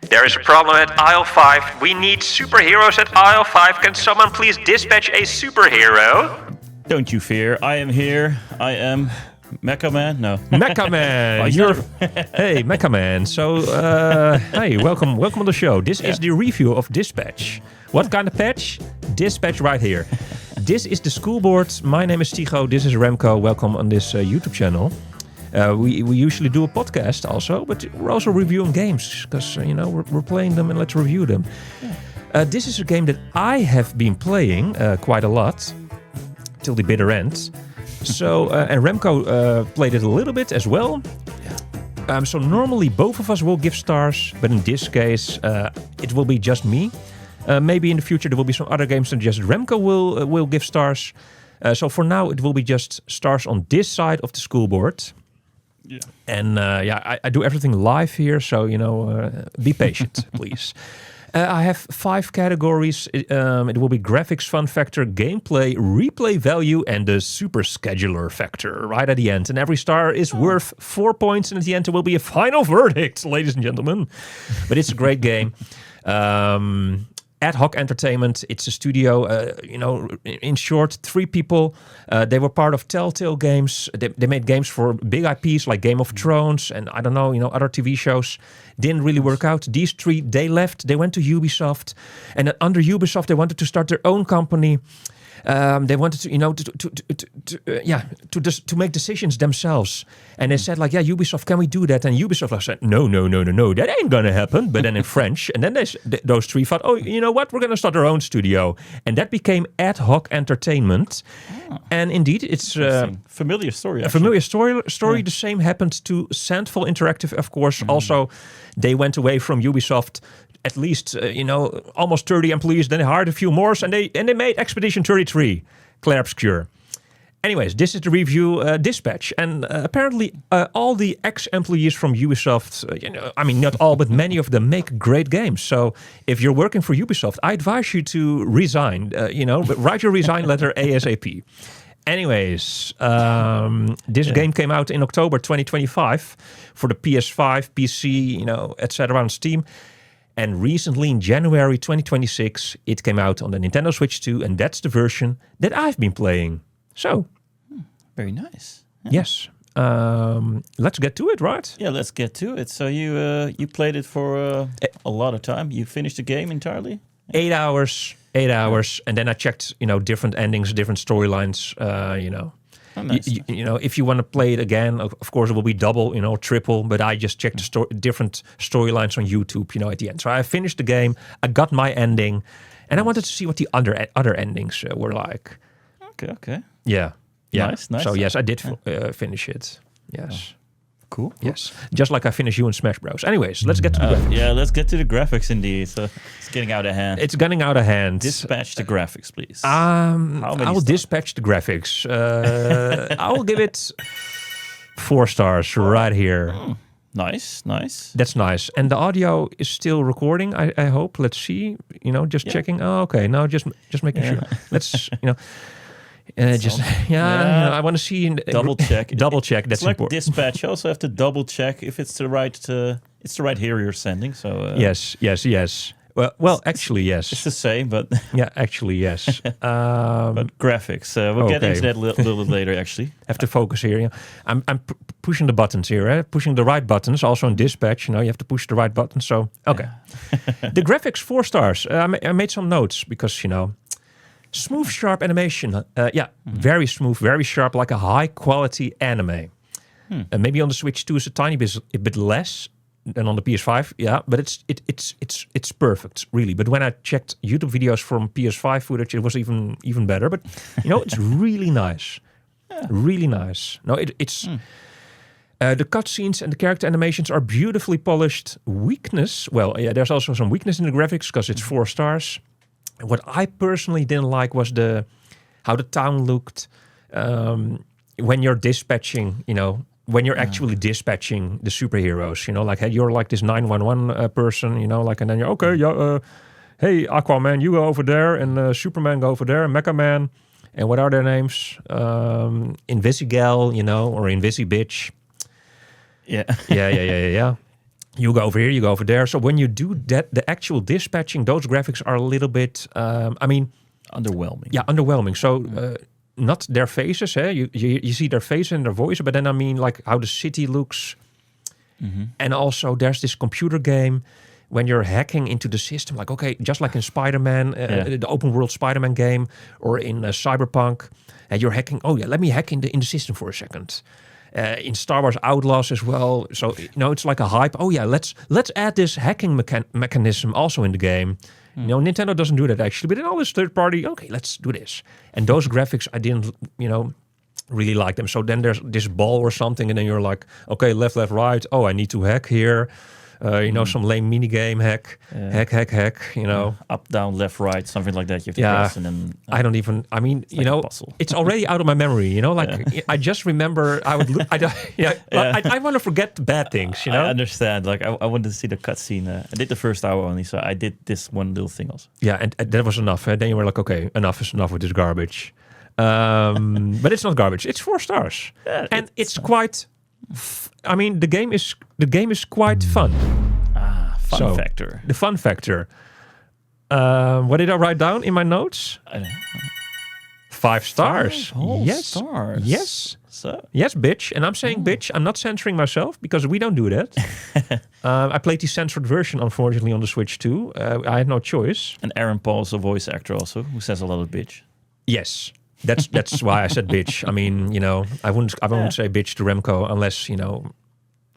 There is a problem at aisle 5. We need superheroes at aisle 5. Can someone please dispatch a superhero? Don't you fear, I am here. I am Mecha Man? No. Mecha Man! Hey, Mecha Man. So, hey, welcome on the show. This is the review of Dispatch. What kind of patch? Dispatch right here. This is the school board. My name is Tycho. This is Remco. Welcome on this YouTube channel. We usually do a podcast also, but we're also reviewing games because, we're playing them and let's review them. Yeah. This is a game that I have been playing quite a lot till the bitter end. So, and Remco played it a little bit as well. So normally both of us will give stars, but in this case, it will be just me. Maybe in the future there will be some other games and just Remco will give stars. So for now it will be just stars on this side of the school board. Yeah. And I do everything live here, so be patient, please. I have 5 categories. It will be graphics, fun factor, gameplay, replay value, and the super scheduler factor right at the end. And every star is worth 4 points, and at the end there will be a final verdict, ladies and gentlemen. But it's a great game. Ad hoc entertainment. It's a studio, in short, 3 people. They were part of Telltale Games. They made games for big IPs like Game of Thrones and I don't know, other TV shows. Didn't really work out. These 3, they left. They went to Ubisoft. And under Ubisoft, they wanted to start their own company. They wanted to make decisions themselves, and they said Ubisoft, can we do that? And Ubisoft said no, that ain't gonna happen. But then in French, and then those 3 thought, oh, you know what, we're gonna start our own studio, and that became Ad Hoc Entertainment. And indeed, it's familiar story. A familiar story. Yeah. The same happened to Sandfall Interactive, of course. Also, they went away from Ubisoft. At least, almost 30 employees. Then they hired a few more, and they made Expedition 33, Clair Obscur. Anyways, this is the review Dispatch. And apparently all the ex-employees from Ubisoft, not all, but many of them make great games. So if you're working for Ubisoft, I advise you to resign, but write your resign letter ASAP. Anyways, this game came out in October 2025 for the PS5, PC, etc. on Steam. And recently, in January 2026, it came out on the Nintendo Switch 2, and that's the version that I've been playing. So, very nice. Yeah. Yes, let's get to it, right? Yeah, let's get to it. So you played it for a lot of time. You finished the game entirely? 8 hours, and then I checked, different endings, different storylines. Oh, nice. If you want to play it again, of course it will be double, triple. But I just checked the different storylines on YouTube, at the end. So I finished the game. I got my ending, and I wanted to see what the other endings were like. Okay. Yeah. Nice. So yes, I did finish it. Yes. Oh. Cool. Yes. Just like I finished you in Smash Bros. Anyways, let's get to the graphics. Yeah, let's get to the graphics indeed. So it's getting out of hand. It's getting out of hand. Dispatch the graphics, please. I will dispatch the graphics. I will give it 4 stars right here. Nice. That's nice. And the audio is still recording, I hope. Let's see. Checking. Oh, okay. No, just making sure. Let's, I want to see double check. Double check. That's like important. Dispatch. You also have to double check if it's the right here you're sending. So yes. Well, actually, yes. It's the same, but yeah, actually, yes. But graphics. We'll get into that a little bit later. Actually, have to focus here. Yeah. I'm pushing the buttons here. Pushing the right buttons. Also in Dispatch, you have to push the right buttons. So okay. The graphics 4 stars. I made some notes because smooth, sharp animation. Very smooth, very sharp, like a high-quality anime. Maybe on the Switch 2 is a bit less than on the PS5. Yeah, but it's perfect, really. But when I checked YouTube videos from PS5 footage, it was even better. But it's really nice, really nice. No, it's. The cutscenes and the character animations are beautifully polished. Weakness, there's also some weakness in the graphics because it's 4 stars. What I personally didn't like was how the town looked when you're dispatching, when you're actually dispatching the superheroes, you're like this 911 person, and then you're, okay, hey, Aquaman, you go over there, and Superman go over there, and Mecha Man, and what are their names? Invisigal, or Invisibitch. Yeah. Yeah. You go over here, you go over there. So when you do that, the actual dispatching, those graphics are a little bit, underwhelming. Yeah, underwhelming. So not their faces, you see their face and their voice, but then I mean like how the city looks. And also there's this computer game when you're hacking into the system, like, okay, just like in Spider-Man, the open world Spider-Man game, or in Cyberpunk, and you're hacking, let me hack in the system for a second. In Star Wars Outlaws as well. So, it's like a hype. Oh yeah, let's add this hacking mechanism also in the game. Nintendo doesn't do that actually, but in all this third party, okay, let's do this. And those graphics, I didn't, really like them. So then there's this ball or something, and then you're like, okay, left, right. Oh, I need to hack here. Some lame mini game hack. Up, down, left, right, something like that. You have to press, and then I don't even. I mean, it's already out of my memory. I just remember I would. I want to forget bad things. I understand. Like I wanted to see the cutscene. I did the first hour only, so I did this one little thing also. Yeah, and that was enough. Then you were like, okay, enough is enough with this garbage. But it's not garbage. It's 4 stars, and it's quite. The game is quite fun. Fun factor. The fun factor. What did I write down in my notes? 5 stars. 5 stars. Yes. So? Yes, bitch. And I'm saying bitch. I'm not censoring myself because we don't do that. I played the censored version, unfortunately, on the Switch too. I had no choice. And Aaron Paul is a voice actor also, who says a lot of bitch. Yes. That's why I said bitch. I mean, I wouldn't say bitch to Remco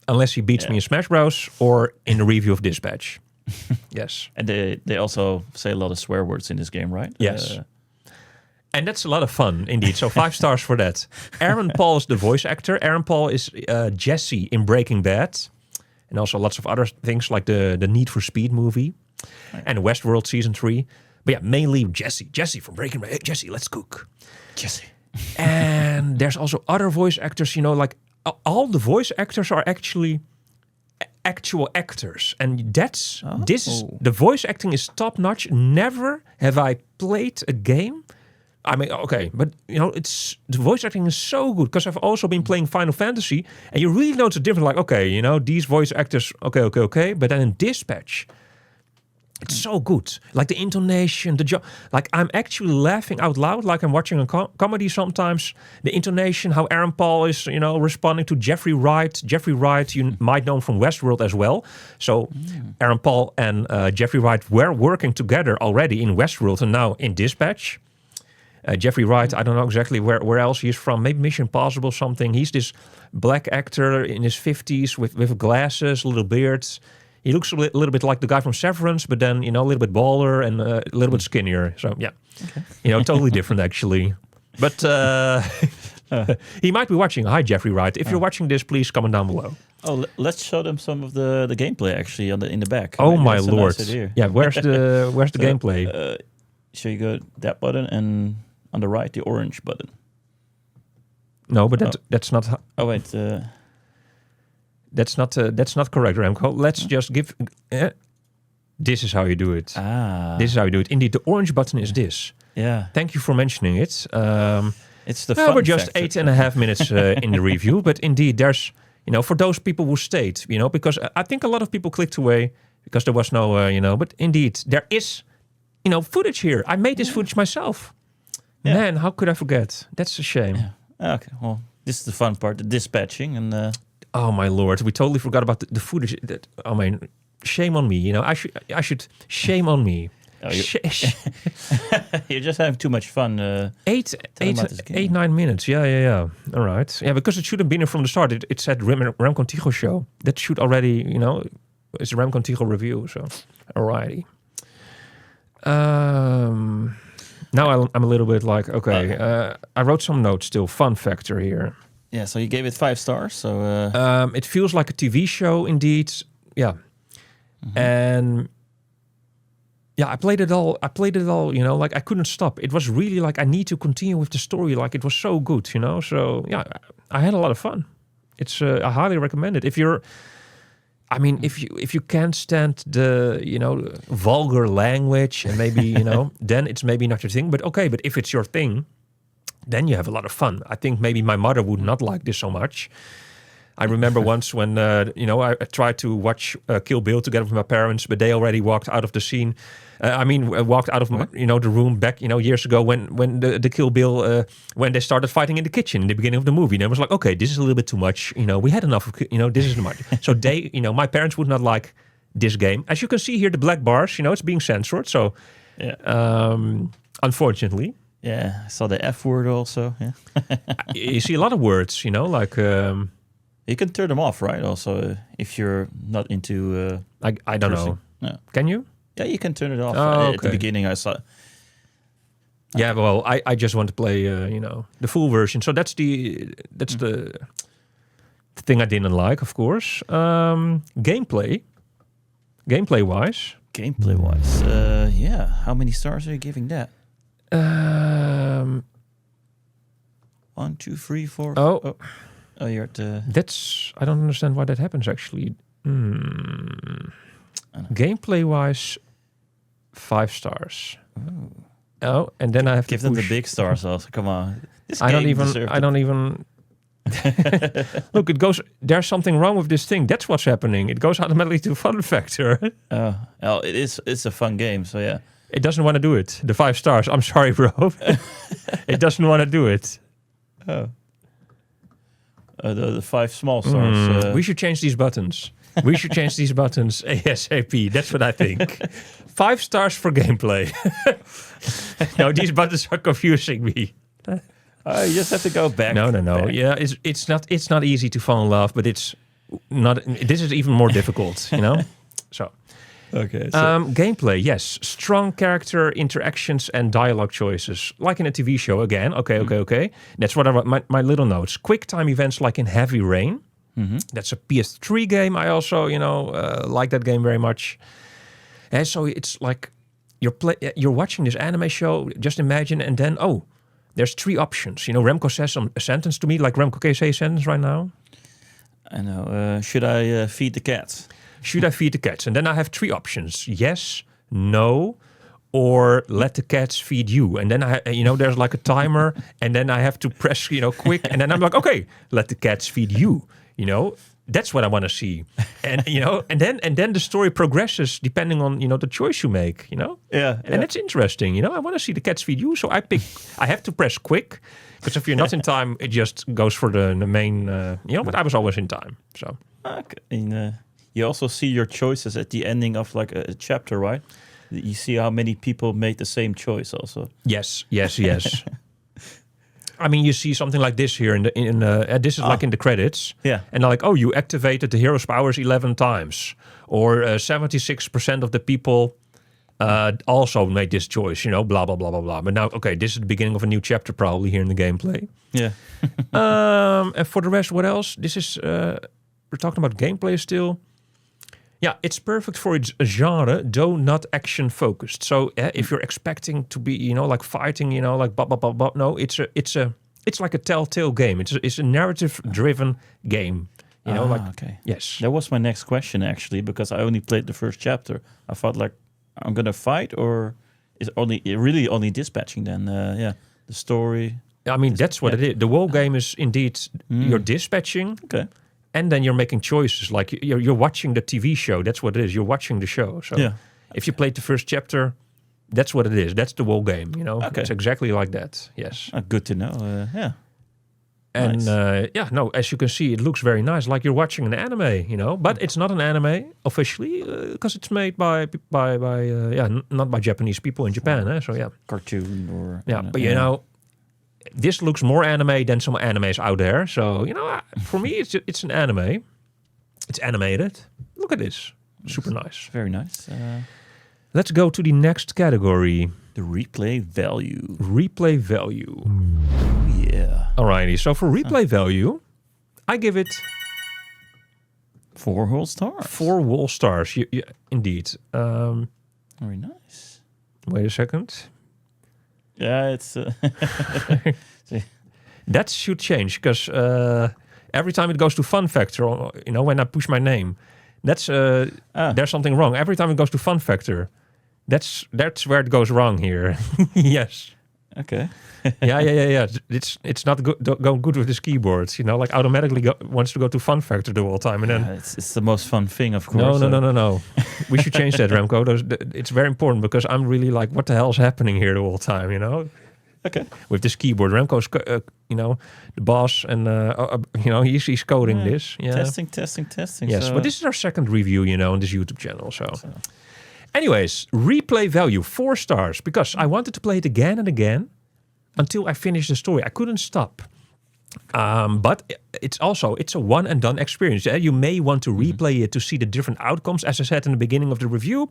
unless he beats me in Smash Bros. Or in the review of Dispatch. Yes. And they also say a lot of swear words in this game, right? Yes. And that's a lot of fun, indeed. So 5 stars for that. Aaron Paul is the voice actor. Aaron Paul is Jesse in Breaking Bad. And also lots of other things like the Need for Speed movie. Right. And Westworld Season 3. But yeah, mainly Jesse. Jesse from Breaking Bad. Hey, Jesse, let's cook. Jesse. And there's also other voice actors, like all the voice actors are actually actual actors. And the voice acting is top notch. Never have I played a game. I mean, okay, but the voice acting is so good because I've also been playing Final Fantasy and you really know it's a difference. Like, okay, these voice actors, okay. But then in Dispatch, it's so good. Like the intonation, like I'm actually laughing out loud like I'm watching a comedy sometimes. The intonation, how Aaron Paul is, responding to Jeffrey Wright. Jeffrey Wright, you might know him from Westworld as well. So Aaron Paul and Jeffrey Wright were working together already in Westworld and now in Dispatch. Jeffrey Wright, I don't know exactly where else he's from. Maybe Mission Impossible something. He's this black actor in his 50s with glasses, little beards. He looks a little bit like the guy from Severance, but then, a little bit baller and a little bit skinnier. So, yeah, totally different, actually. But he might be watching. Hi, Jeffrey Wright. If you're watching this, please comment down below. Oh, let's show them some of the gameplay, actually, in the back. Oh, my Lord. Yeah, where's the gameplay? So you go that button and on the right, the orange button. No, but that's not... Oh, wait. That's not correct, Remco. Let's just give... this is how you do it. This is how you do it. Indeed, the orange button is this. Yeah. Thank you for mentioning it. It's the fun we're just factor. 8.5 minutes in the review, but indeed, there's, for those people who stayed, because I think a lot of people clicked away because there was no, but indeed, there is, footage here. I made this footage myself. Yeah. Man, how could I forget? That's a shame. Yeah. Okay, well, this is the fun part, the dispatching and... Oh my Lord, we totally forgot about the footage. Shame on me. I should shame on me. Oh, you're just having too much fun. 9 minutes. Yeah. All right. Yeah, because it should have been here from the start. It said Remco and Tycho show. That should already, it's a Remco and Tycho review. So, alrighty. Now I'm a little bit like, okay, I wrote some notes still. Fun factor here. Yeah, so you gave it 5 stars. So it feels like a TV show, indeed. Yeah, and I played it all. Like I couldn't stop. It was really like I need to continue with the story. Like it was so good, So yeah, I had a lot of fun. It's I highly recommend it if you're. I mean, if you can't stand the vulgar language and maybe then it's maybe not your thing. But okay, but if it's your thing, then you have a lot of fun. I think maybe my mother would not like this so much. I remember once when I tried to watch Kill Bill together with my parents, but they already walked out of the scene. Walked out of the room back years ago when the Kill Bill when they started fighting in the kitchen in the beginning of the movie. And I was like, okay, this is a little bit too much. We had enough of this is too much. So they my parents would not like this game. As you can see here, the black bars, it's being censored. So unfortunately. Yeah, I saw the F word also. Yeah. You see a lot of words, like. You can turn them off, right? Also, if you're not into. I don't know. No. Can you? Yeah, you can turn it off. Okay. At the beginning, I saw. Yeah, well, I just want to play, the full version. So that's the thing I didn't like, of course. Gameplay wise. Gameplay wise, yeah. How many stars are you giving that? 1, 2, 3, 4. Oh, you're at the. That's I don't understand why that happens actually. Gameplay wise, 5 stars. Oh, and then I have give to them push. the big stars also. Come on. I don't even. Look, it goes. There's something wrong with this thing. That's what's happening. It goes automatically to fun factor. Oh, it's a fun game. So yeah. It doesn't want to do it. The 5 stars. I'm sorry, bro. It doesn't want to do it. Oh. The 5 small stars. We should change these buttons. We should change these buttons ASAP. That's what I think. 5 stars for gameplay. No, these buttons are confusing me. You just have to go back. No. Back. Yeah, it's not easy to fall in love, but it's not. This is even more difficult. So. Okay. So. Gameplay, yes. Strong character interactions and dialogue choices. Like in a TV show, again. Okay. That's what I wrote, my little notes. Quick time events like in Heavy Rain. Mm-hmm. That's a PS3 game. I also, like that game very much. And so it's like you're watching this anime show, just imagine, and then, there's 3 options. Remco says a sentence to me, like Remco, can you say a sentence right now? I know. Should I feed the cats? Should I feed the cats? And then I have 3 options: yes, no, or let the cats feed you. And then there's like a timer, and then I have to press, quick, and then I'm like, okay, let the cats feed you. That's what I want to see. And and then the story progresses depending on the choice you make. Yeah. And it's interesting. I want to see the cats feed you, so I have to press quick. Because if you're not in time, it just goes for the main. But I was always in time. So. Okay. And, you also see your choices at the ending of like a chapter, right? You see how many people made the same choice also. Yes. I mean, you see something like this here this is like in the credits. Yeah. And like, you activated the hero's powers 11 times. Or 76% of the people also made this choice, blah, blah, blah, blah, blah. But now, okay, this is the beginning of a new chapter probably here in the gameplay. Yeah. And for the rest, what else? This is, we're talking about gameplay still. Yeah, it's perfect for its genre, though not action focused. So if you're expecting to be, like fighting, like blah blah blah blah, no, it's like a telltale game. It's a narrative driven game. Okay. Yes. That was my next question actually, because I only played the first chapter. I thought like, I'm gonna fight, or is really only dispatching then? The story. I mean, that's what it is. The whole game is indeed you're dispatching. Okay. And then you're making choices, like you're watching the TV show. That's what it is. You're watching the show. So if you played the first chapter, that's what it is. That's the whole game. Okay. It's exactly like that. Yes. Good to know. Yeah. And nice. as you can see, it looks very nice, like you're watching an anime. But it's not an anime officially because it's made by not by Japanese people in Japan. So yeah, cartoon or but this looks more anime than some animes out there. So, for me, it's an anime. It's animated. Look at this. Super nice. Very nice. Let's go to the next category. The replay value. Replay value. Yeah. Alrighty. So for replay value, I give it 4 whole stars. 4 whole stars. Indeed. Very nice. Wait a second. Yeah, it's... That should change, because every time it goes to fun factor, when I push my name, that's there's something wrong. Every time it goes to fun factor, that's where it goes wrong here. Yes. Okay. Yeah. It's not going good with his keyboards. Like automatically wants to go to Fun Factor the whole time, and then It's the most fun thing, of course. No. We should change that, Remco. It's very important because I'm really like, what the hell's happening here the whole time? Okay. With this keyboard, Remco's the boss, and he's coding this. Yeah. Testing. Yes, but this is our second review, on this YouTube channel. So. Anyways, replay value 4 stars because I wanted to play it again and again until I finished the story. I couldn't stop. But it's a one and done experience. You may want to replay it to see the different outcomes, as I said in the beginning of the review.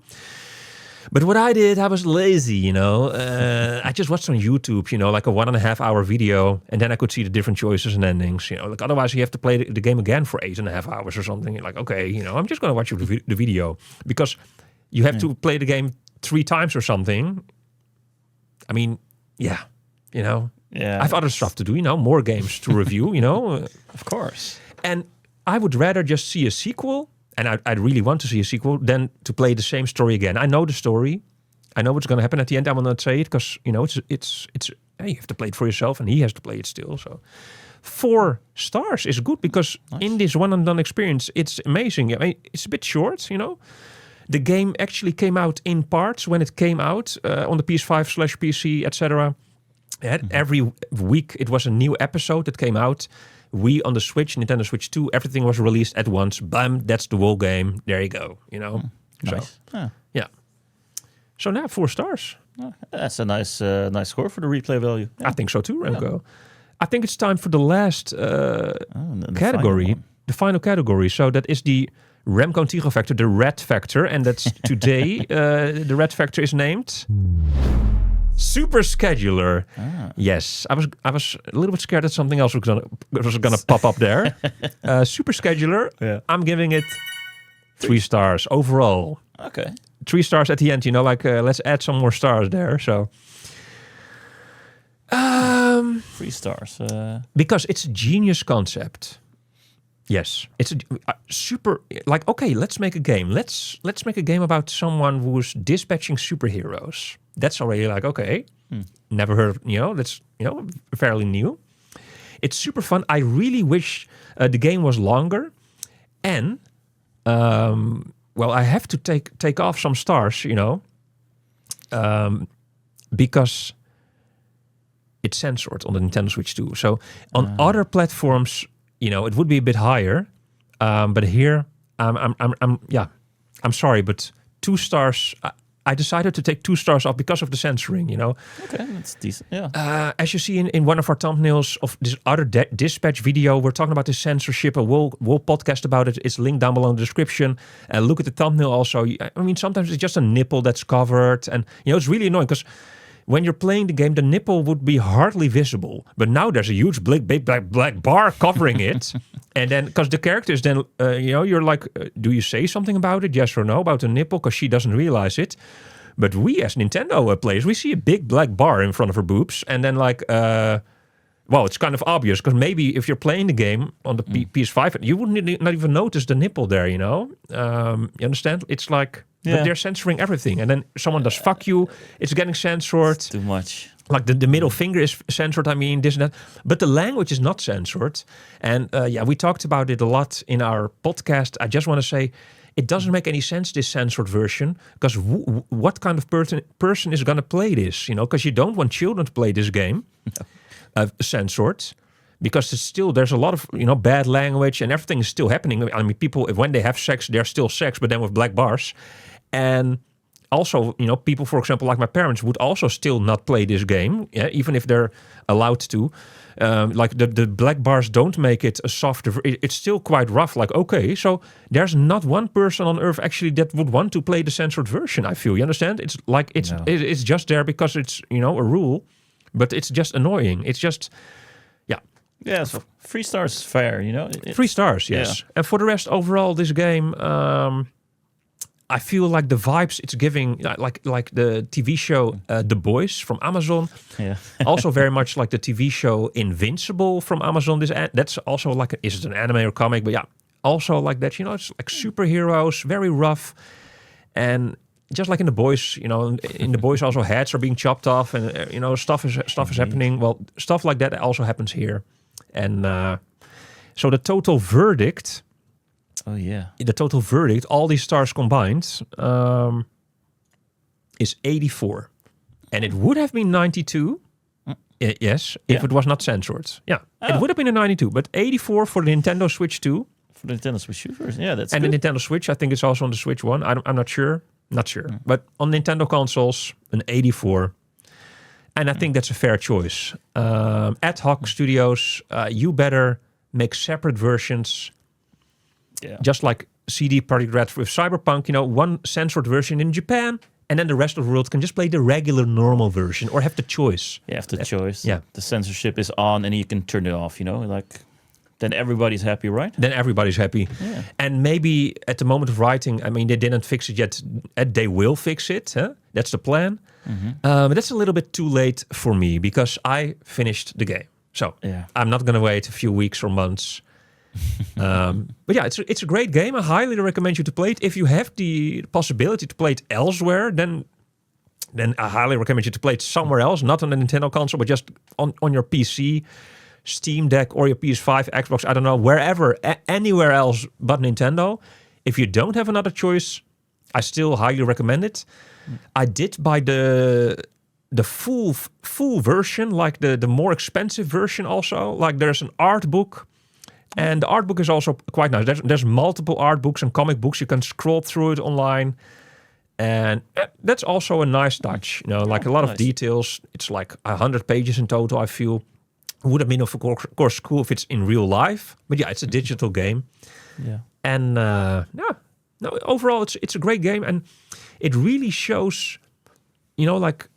But what I did, I was lazy, I just watched on YouTube, like a 1.5 hour video, and then I could see the different choices and endings. Like otherwise you have to play the game again for 8.5 hours or something. You're like, okay, I'm just going to watch the video because you have to play the game 3 times or something. I mean, yeah. I have other stuff to do, more games to review, Of course. And I would rather just see a sequel, and I'd really want to see a sequel, than to play the same story again. I know the story. I know what's going to happen at the end. I will not say it because, it's you have to play it for yourself, and he has to play it still. So 4 stars is good because in this one and done experience, it's amazing. I mean, it's a bit short, The game actually came out in parts when it came out on the PS5/PC, etc. Every week it was a new episode that came out. We on the Switch, Nintendo Switch 2, everything was released at once. Bam, that's the whole game. There you go. Nice. So, yeah. So now 4 stars. That's a nice score for the replay value. I think so too, Remco. I think it's time for the last the category, the final category. So that is the Remco and Tycho factor, the red factor, and that's today. The red factor is named Super Scheduler. Yes, I was a little bit scared that something else was gonna pop up there. Super Scheduler. Yeah. I'm giving it 3 stars overall. Okay. 3 stars at the end. Let's add some more stars there. So. 3 stars. Because it's a genius concept. Yes, it's a super. Like, okay, let's make a game. Let's make a game about someone who's dispatching superheroes. That's already like, okay, never heard of. That's fairly new. It's super fun. I really wish the game was longer, and I have to take off some stars, because it's censored on the Nintendo Switch 2. So on other platforms, it would be a bit higher, but here, I'm sorry, but 2 stars. I decided to take 2 stars off because of the censoring. Okay, that's decent. Yeah. As you see in one of our thumbnails of this other dispatch video, we're talking about the censorship. A whole podcast about it. It's linked down below in the description. Look at the thumbnail also. I mean, sometimes it's just a nipple that's covered, and it's really annoying because when you're playing the game, the nipple would be hardly visible. But now there's a huge big black bar covering it. And then, because the characters then, you're like, do you say something about it? Yes or no about the nipple? Because she doesn't realize it. But we as Nintendo players, we see a big black bar in front of her boobs. And then it's kind of obvious. Because maybe if you're playing the game on the PS5, you wouldn't not even notice the nipple there, You understand? It's like... Yeah. But they're censoring everything. And then someone does fuck you, it's getting censored. It's too much. Like the middle finger is censored, this and that. But the language is not censored. And we talked about it a lot in our podcast. I just want to say, it doesn't make any sense, this censored version. Because what kind of person is going to play this? Because you don't want children to play this game. Censored. Because there's a lot of, bad language and everything is still happening. I mean, people, when they have sex, they're still sex, but then with black bars. And also, people, for example, like my parents would also still not play this game, even if they're allowed to. Like the black bars don't make it a softer, it's still quite rough. Like, okay, so there's not one person on earth actually that would want to play the censored version, I feel. You understand? It's like, it's just there because it's, a rule, but it's just annoying. It's just... Yeah, so 3 stars is fair, 3 stars, yes. Yeah. And for the rest, overall, this game, I feel like the vibes it's giving, like the TV show The Boys from Amazon. Yeah. Also very much like the TV show Invincible from Amazon. That's also like, is it an anime or comic? But yeah, also like that, it's like superheroes, very rough. And just like in the boys, in the boys also heads are being chopped off, and stuff is happening. Well, stuff like that also happens here, and so the total verdict. Oh yeah. The total verdict, all these stars combined, is 84, and it would have been 92. Yes, if it was not censored. Yeah, it would have been a 92, but 84 for the Nintendo Switch 2. For the Nintendo Switch 2 version, yeah, that's and good. the Nintendo Switch, I think it's also on the Switch 1. I'm not sure. But on Nintendo consoles, an 84. And I think that's a fair choice. Ad hoc studios, you better make separate versions. Yeah. Just like CD Projekt Red with Cyberpunk, one censored version in Japan, and then the rest of the world can just play the regular normal version or have the choice. You have the choice. Yeah. The censorship is on and you can turn it off, then everybody's happy, right? Then everybody's happy. Yeah. And maybe at the moment of writing, they didn't fix it yet. They will fix it. Huh? That's the plan. But that's a little bit too late for me because I finished the game. So I'm not going to wait a few weeks or months. But yeah, it's a great game. I highly recommend you to play it. If you have the possibility to play it elsewhere, then I highly recommend you to play it somewhere else, not on a Nintendo console, but just on your PC, Steam Deck, or your PS5, Xbox, I don't know, wherever, anywhere else but Nintendo. If you don't have another choice, I still highly recommend it. I did buy the full version, like the more expensive version also. Like there's an art book, and the art book is also quite nice. There's multiple art books and comic books. You can scroll through it online. And that's also a nice touch, like a lot of details. It's like 100 pages in total, I feel. Would have been, of course, cool if it's in real life. But yeah, it's a digital game. Yeah. And overall, it's a great game. And it really shows, like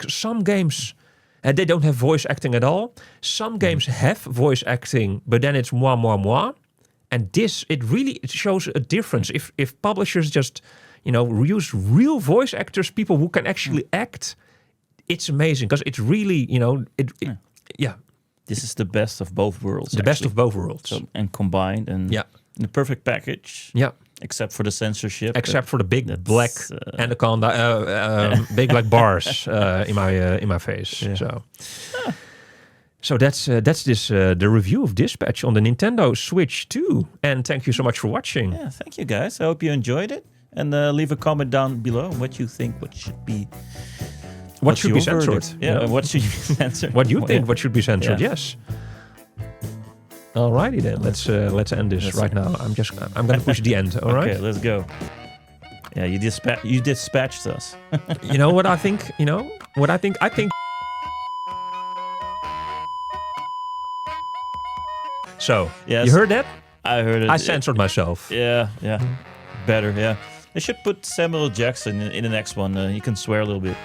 some games, they don't have voice acting at all. Some games have voice acting, but then it's moi, moi, moi. And this, it shows a difference. If publishers just, use real voice actors, people who can actually act, it's amazing because it's really, This is the best of both worlds. Best of both worlds. So, and combined and the perfect package. Yeah. Except for the censorship. Except for the big black anaconda, big black bars in my face. Yeah. So that's the review of Dispatch on the Nintendo Switch 2. And thank you so much for watching. Yeah, thank you guys. I hope you enjoyed it. And leave a comment down below what you think should be censored. Yeah, what should be censored? What you think what should be censored? Yes. Alrighty then. Let's end this right now. I'm gonna push the end. All right. Okay, let's go. Yeah, you dispatched us. You know what I think? I think. So you heard that? I heard it. I censored myself. Yeah. Better. Yeah. They should put Samuel Jackson in the next one. He can swear a little bit.